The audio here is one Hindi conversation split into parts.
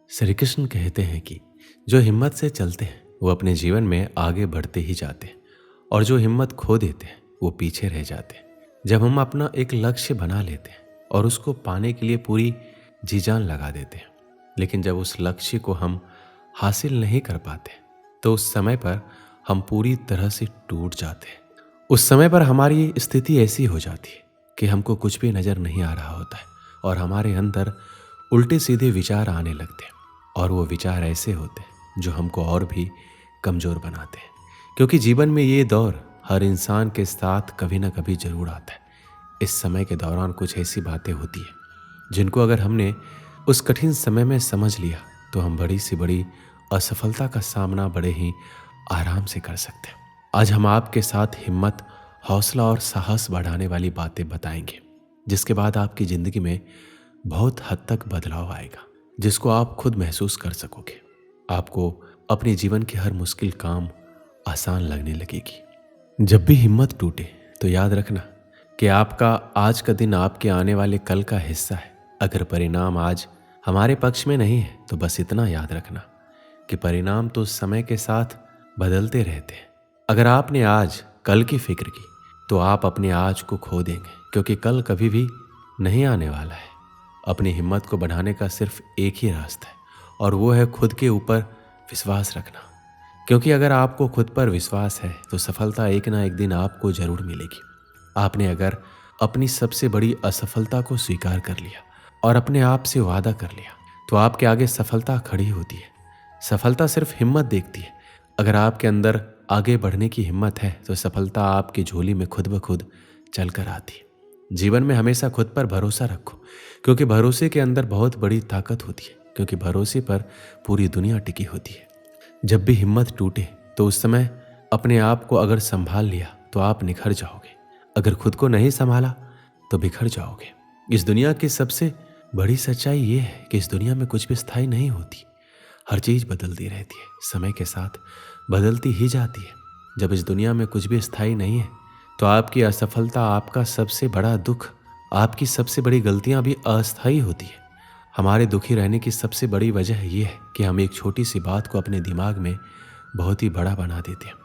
श्री कृष्ण कहते हैं कि जो हिम्मत से चलते हैं वो अपने जीवन में आगे बढ़ते ही जाते हैं और जो हिम्मत खो देते हैं वो पीछे रह जाते हैं। जब हम अपना एक लक्ष्य बना लेते हैं और उसको पाने के लिए पूरी जी जान लगा देते हैं, लेकिन जब उस लक्ष्य को हम हासिल नहीं कर पाते तो उस समय पर हम पूरी तरह से टूट जाते हैं। उस समय पर हमारी स्थिति ऐसी हो जाती है कि हमको कुछ भी नज़र नहीं आ रहा होता है और हमारे अंदर उल्टे सीधे विचार आने लगते हैं और वो विचार ऐसे होते हैं जो हमको और भी कमज़ोर बनाते हैं। क्योंकि जीवन में ये दौर हर इंसान के साथ कभी ना कभी ज़रूर आता है। इस समय के दौरान कुछ ऐसी बातें होती हैं जिनको अगर हमने उस कठिन समय में समझ लिया तो हम बड़ी से बड़ी असफलता का सामना बड़े ही आराम से कर सकते हैं। आज हम आपके साथ हिम्मत, हौसला और साहस बढ़ाने वाली बातें बताएंगे, जिसके बाद आपकी ज़िंदगी में बहुत हद तक बदलाव आएगा, जिसको आप खुद महसूस कर सकोगे। आपको अपने जीवन के हर मुश्किल काम आसान लगने लगेगी। जब भी हिम्मत टूटे तो याद रखना कि आपका आज का दिन आपके आने वाले कल का हिस्सा है। अगर परिणाम आज हमारे पक्ष में नहीं है तो बस इतना याद रखना कि परिणाम तो समय के साथ बदलते रहते हैं। अगर आपने आज कल की फिक्र की तो आप अपने आज को खो देंगे, क्योंकि कल कभी भी नहीं आने वाला है। अपनी हिम्मत को बढ़ाने का सिर्फ एक ही रास्ता है और वो है खुद के ऊपर विश्वास रखना। क्योंकि अगर आपको खुद पर विश्वास है तो सफलता एक ना एक दिन आपको जरूर मिलेगी। आपने अगर अपनी सबसे बड़ी असफलता को स्वीकार कर लिया और अपने आप से वादा कर लिया तो आपके आगे सफलता खड़ी होती है। सफलता सिर्फ हिम्मत देखती है। अगर आपके अंदर आगे बढ़ने की हिम्मत है तो सफलता आपकी झोली में खुद ब खुद चल कर आती है। जीवन में हमेशा खुद पर भरोसा रखो, क्योंकि भरोसे के अंदर बहुत बड़ी ताकत होती है, क्योंकि भरोसे पर पूरी दुनिया टिकी होती है। जब भी हिम्मत टूटे तो उस समय अपने आप को अगर संभाल लिया तो आप निखर जाओगे। अगर खुद को नहीं संभाला तो बिखर जाओगे। इस दुनिया की सबसे बड़ी सच्चाई ये है कि इस दुनिया में कुछ भी स्थायी नहीं होती। हर चीज़ बदलती रहती है, समय के साथ बदलती ही जाती है। जब इस दुनिया में कुछ भी स्थायी नहीं है तो आपकी असफलता, आपका सबसे बड़ा दुख, आपकी सबसे बड़ी गलतियां भी अस्थायी होती है। हमारे दुखी रहने की सबसे बड़ी वजह यह है कि हम एक छोटी सी बात को अपने दिमाग में बहुत ही बड़ा बना देते हैं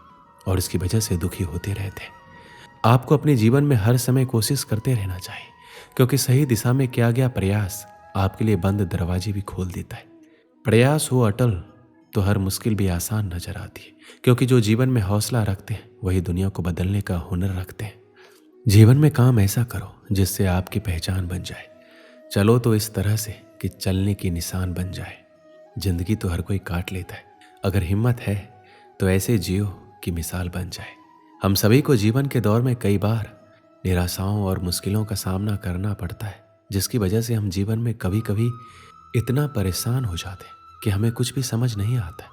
और इसकी वजह से दुखी होते रहते हैं। आपको अपने जीवन में हर समय कोशिश करते रहना चाहिए, क्योंकि सही दिशा में किया गया प्रयास आपके लिए बंद दरवाजे भी खोल देता है। प्रयास हो अटल तो हर मुश्किल भी आसान नजर आती है, क्योंकि जो जीवन में हौसला रखते हैं वही दुनिया को बदलने का हुनर रखते हैं। जीवन में काम ऐसा करो जिससे आपकी पहचान बन जाए। चलो तो इस तरह से कि चलने की निशान बन जाए। जिंदगी तो हर कोई काट लेता है, अगर हिम्मत है तो ऐसे जियो कि मिसाल बन जाए। हम सभी को जीवन के दौर में कई बार निराशाओं और मुश्किलों का सामना करना पड़ता है, जिसकी वजह से हम जीवन में कभी कभी इतना परेशान हो जाते हैं कि हमें कुछ भी समझ नहीं आता।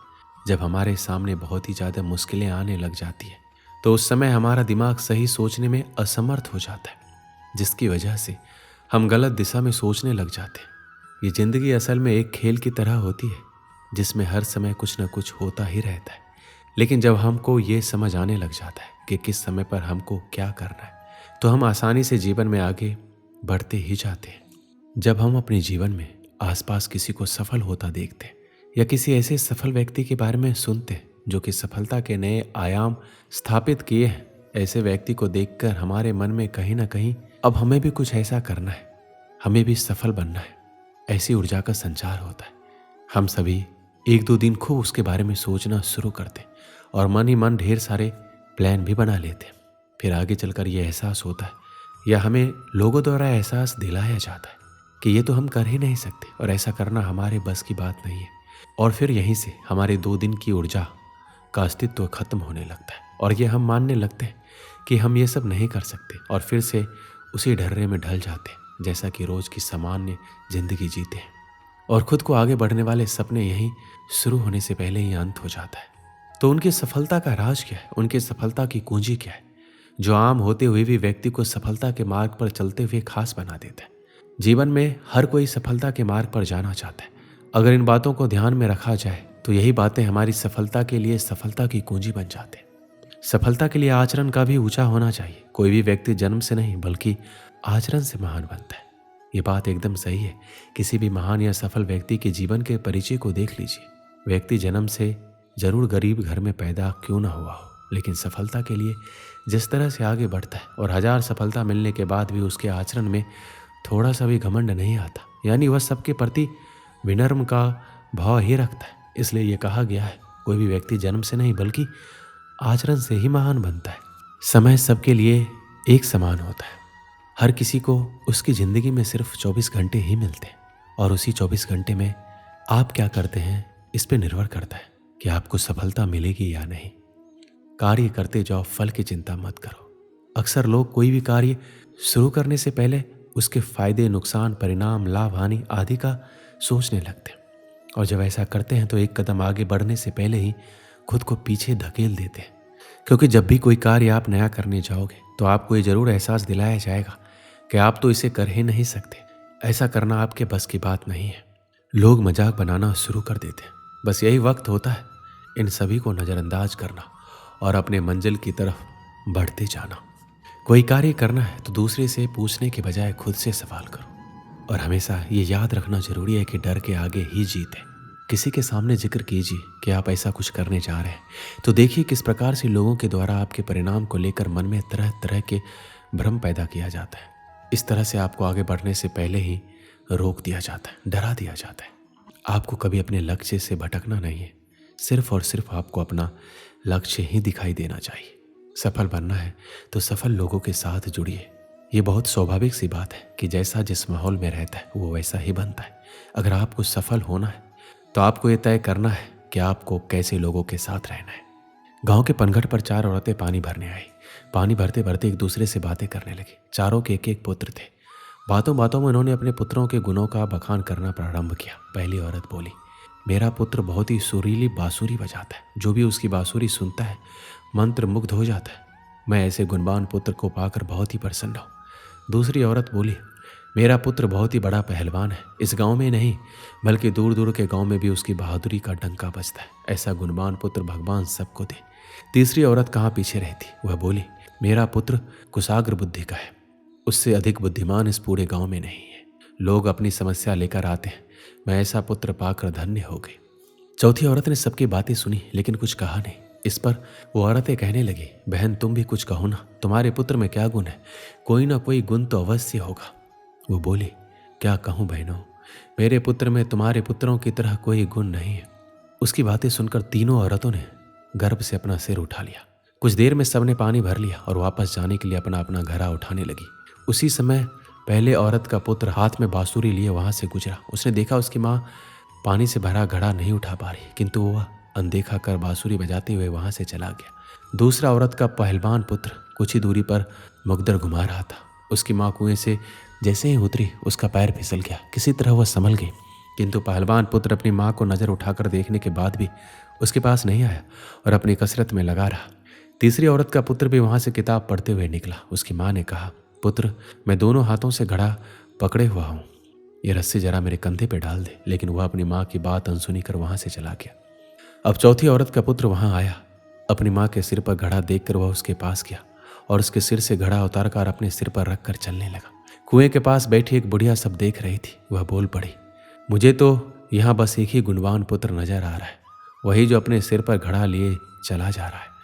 जब हमारे सामने बहुत ही ज़्यादा मुश्किलें आने लग जाती हैं तो उस समय हमारा दिमाग सही सोचने में असमर्थ हो जाता है, जिसकी वजह से हम गलत दिशा में सोचने लग जाते हैं। ये ज़िंदगी असल में एक खेल की तरह होती है जिसमें हर समय कुछ न कुछ होता ही रहता है। लेकिन जब हमको ये समझ आने लग जाता है कि किस समय पर हमको क्या करना है तो हम आसानी से जीवन में आगे बढ़ते ही जाते हैं। जब हम अपने जीवन में आसपास किसी को सफल होता देखते हैं या किसी ऐसे सफल व्यक्ति के बारे में सुनते हैं जो कि सफलता के नए आयाम स्थापित किए हैं, ऐसे व्यक्ति को देखकर हमारे मन में कहीं ना कहीं अब हमें भी कुछ ऐसा करना है, हमें भी सफल बनना है, ऐसी ऊर्जा का संचार होता है। हम सभी एक दो दिन खूब उसके बारे में सोचना शुरू करते हैं और मन ही मन ढेर सारे प्लान भी बना लेते हैं। फिर आगे चलकर यह एहसास होता है या हमें लोगों द्वारा एहसास दिलाया जाता है कि ये तो हम कर ही नहीं सकते और ऐसा करना हमारे बस की बात नहीं है। और फिर यहीं से हमारे 2 दिन की ऊर्जा का अस्तित्व खत्म होने लगता है और ये हम मानने लगते हैं कि हम ये सब नहीं कर सकते और फिर से उसी ढर्रे में ढल जाते हैं जैसा कि रोज़ की सामान्य जिंदगी जीते हैं। और खुद को आगे बढ़ने वाले सपने यहीं शुरू होने से पहले ही अंत हो जाता है। तो उनकी सफलता का राज क्या है, उनकी सफलता की कुंजी क्या है, जो आम होते हुए भी व्यक्ति को सफलता के मार्ग पर चलते हुए खास बना देता है। जीवन में हर कोई सफलता के मार्ग पर जाना चाहता है। अगर इन बातों को ध्यान में रखा जाए तो यही बातें हमारी सफलता के लिए सफलता की कुंजी बन जाते हैं। सफलता के लिए आचरण का भी ऊंचा होना चाहिए। कोई भी व्यक्ति जन्म से नहीं बल्कि आचरण से महान बनता है। ये बात एकदम सही है। किसी भी महान या सफल व्यक्ति के जीवन के परिचय को देख लीजिए। व्यक्ति जन्म से जरूर गरीब घर में पैदा क्यों ना हुआ हो, लेकिन सफलता के लिए जिस तरह से आगे बढ़ता है और हजार सफलता मिलने के बाद भी उसके आचरण में थोड़ा सा भी घमंड नहीं आता, यानी वह सबके प्रति विनम्र का भाव ही रखता है। इसलिए ये कहा गया है, कोई भी व्यक्ति जन्म से नहीं बल्कि आचरण से ही महान बनता है। समय सबके लिए एक समान होता है। हर किसी को उसकी ज़िंदगी में सिर्फ 24 घंटे ही मिलते हैं और उसी 24 घंटे में आप क्या करते हैं इस पे निर्भर करता है कि आपको सफलता मिलेगी या नहीं। कार्य करते जाओ, फल की चिंता मत करो। अक्सर लोग कोई भी कार्य शुरू करने से पहले उसके फायदे, नुकसान, परिणाम, लाभ, हानि आदि का सोचने लगते हैं और जब ऐसा करते हैं तो एक कदम आगे बढ़ने से पहले ही खुद को पीछे धकेल देते हैं। क्योंकि जब भी कोई कार्य आप नया करने जाओगे तो आपको ये जरूर एहसास दिलाया जाएगा कि आप तो इसे कर ही नहीं सकते, ऐसा करना आपके बस की बात नहीं है। लोग मजाक बनाना शुरू कर देते हैं। बस यही वक्त होता है इन सभी को नज़रअंदाज करना और अपने मंजिल की तरफ बढ़ते जाना। कोई कार्य करना है तो दूसरे से पूछने के बजाय खुद से सवाल करो और हमेशा ये याद रखना जरूरी है कि डर के आगे ही जीत है। किसी के सामने जिक्र कीजिए कि आप ऐसा कुछ करने जा रहे हैं तो देखिए किस प्रकार से लोगों के द्वारा आपके परिणाम को लेकर मन में तरह तरह के भ्रम पैदा किया जाता है। इस तरह से आपको आगे बढ़ने से पहले ही रोक दिया जाता है, डरा दिया जाता है। आपको कभी अपने लक्ष्य से भटकना नहीं है, सिर्फ और सिर्फ आपको अपना लक्ष्य ही दिखाई देना चाहिए। सफल बनना है तो सफल लोगों के साथ जुड़िए। ये बहुत स्वाभाविक सी बात है कि जैसा जिस माहौल में रहता है वो वैसा ही बनता है। अगर आपको सफल होना है तो आपको ये तय करना है कि आपको कैसे लोगों के साथ रहना है। गांव के पनघट पर 4 औरतें पानी भरने आई। पानी भरते भरते एक दूसरे से बातें करने लगी। चारों के एक एक पुत्र थे। बातों बातों में उन्होंने अपने पुत्रों के गुणों का बखान करना प्रारंभ किया। पहली औरत बोली, मेरा पुत्र बहुत ही सुरीली बांसुरी बजाता है, जो भी उसकी बांसुरी सुनता है मंत्र मुग्ध हो जाता है। मैं ऐसे गुणवान पुत्र को पाकर बहुत ही प्रसन्न हूँ। दूसरी औरत बोली, मेरा पुत्र बहुत ही बड़ा पहलवान है, इस गांव में नहीं बल्कि दूर दूर के गांव में भी उसकी बहादुरी का डंका बजता है। ऐसा गुणवान पुत्र भगवान सबको दे। तीसरी औरत कहाँ पीछे रहती, वह बोली, मेरा पुत्र कुशाग्र बुद्धि का है, उससे अधिक बुद्धिमान इस पूरे गांव में नहीं है। लोग अपनी समस्या लेकर आते हैं, मैं ऐसा पुत्र पाकर धन्य हो गई। चौथी औरत ने सबकी बातें सुनी लेकिन कुछ कहा नहीं। इस पर वो औरतें कहने लगी, बहन तुम भी कुछ कहो ना, तुम्हारे पुत्र में क्या गुण है? कोई ना कोई गुण तो अवश्य होगा। वो बोली, क्या कहूँ बहनों, मेरे पुत्र में तुम्हारे पुत्रों की तरह कोई गुण नहीं है। उसकी बातें सुनकर तीनों औरतों ने गर्भ से अपना सिर उठा लिया। कुछ देर में सबने पानी भर लिया और वापस जाने के लिए अपना अपना घड़ा उठाने लगी। उसी समय पहले औरत का पुत्र हाथ में बांसुरी लिए वहां से गुजरा। उसने देखा उसकी माँ पानी से भरा घड़ा नहीं उठा पा रही, किंतु वह अनदेखा कर बांसुरी बजाते हुए वहां से चला गया। दूसरा औरत का पहलवान पुत्र कुछ ही दूरी पर मुकदर घुमा रहा था। उसकी माँ कुएं से जैसे ही उतरी उसका पैर फिसल गया। किसी तरह वह संभल गई, किंतु पहलवान पुत्र अपनी माँ को नजर उठाकर देखने के बाद भी उसके पास नहीं आया और अपनी कसरत में लगा रहा। तीसरी औरत का पुत्र भी वहां से किताब पढ़ते हुए निकला। उसकी माँ ने कहा, पुत्र मैं दोनों हाथों से घड़ा पकड़े हुआ हूँ, ये रस्सी जरा मेरे कंधे पे डाल दे। लेकिन वह अपनी माँ की बात अनसुनी कर वहां से चला गया। अब चौथी औरत का पुत्र वहां आया। अपनी माँ के सिर पर घड़ा देखकर वह उसके पास गया और उसके सिर से घड़ा उतार कर अपने सिर पर रखकर चलने लगा। कुएं के पास बैठी एक बुढ़िया सब देख रही थी। वह बोल पड़ी, मुझे तो यहाँ बस एक ही गुणवान पुत्र नजर आ रहा है, वही जो अपने सिर पर घड़ा लिए चला जा रहा है।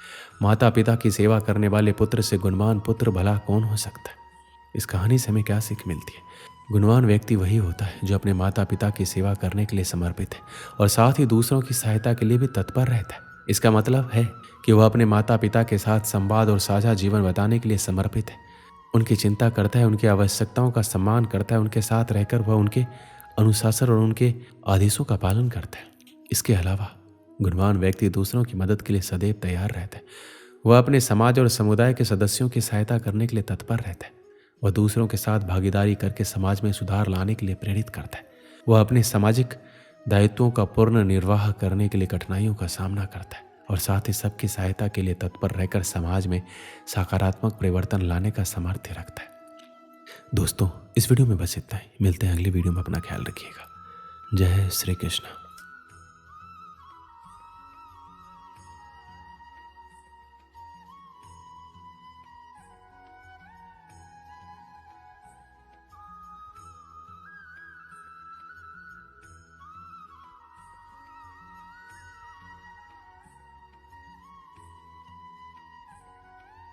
माता पिता की सेवा करने वाले पुत्र से गुणवान पुत्र भला कौन हो सकता है? इस कहानी से हमें क्या सीख मिलती है? गुणवान व्यक्ति वही होता है जो अपने माता पिता की सेवा करने के लिए समर्पित है और साथ ही दूसरों की सहायता के लिए भी तत्पर रहता है। इसका मतलब है कि वह अपने माता पिता के साथ संवाद और साझा जीवन बताने के लिए समर्पित है। उनकी चिंता करता है, उनकी आवश्यकताओं का सम्मान करता है, उनके साथ रहकर वह उनके अनुशासन और उनके आदेशों का पालन करता है। इसके अलावा गुणवान व्यक्ति दूसरों की मदद के लिए सदैव तैयार रहता है। वह अपने समाज और समुदाय के सदस्यों की सहायता करने के लिए तत्पर रहता है। वह दूसरों के साथ भागीदारी करके समाज में सुधार लाने के लिए प्रेरित करता है। वह अपने सामाजिक दायित्वों का पूर्ण निर्वाह करने के लिए कठिनाइयों का सामना करता है और साथ ही सबकी सहायता के लिए तत्पर रहकर समाज में सकारात्मक परिवर्तन लाने का सामर्थ्य रखता है। दोस्तों, इस वीडियो में बस इतना ही। मिलते हैं अगली वीडियो में। अपना ख्याल रखिएगा। जय श्री कृष्ण।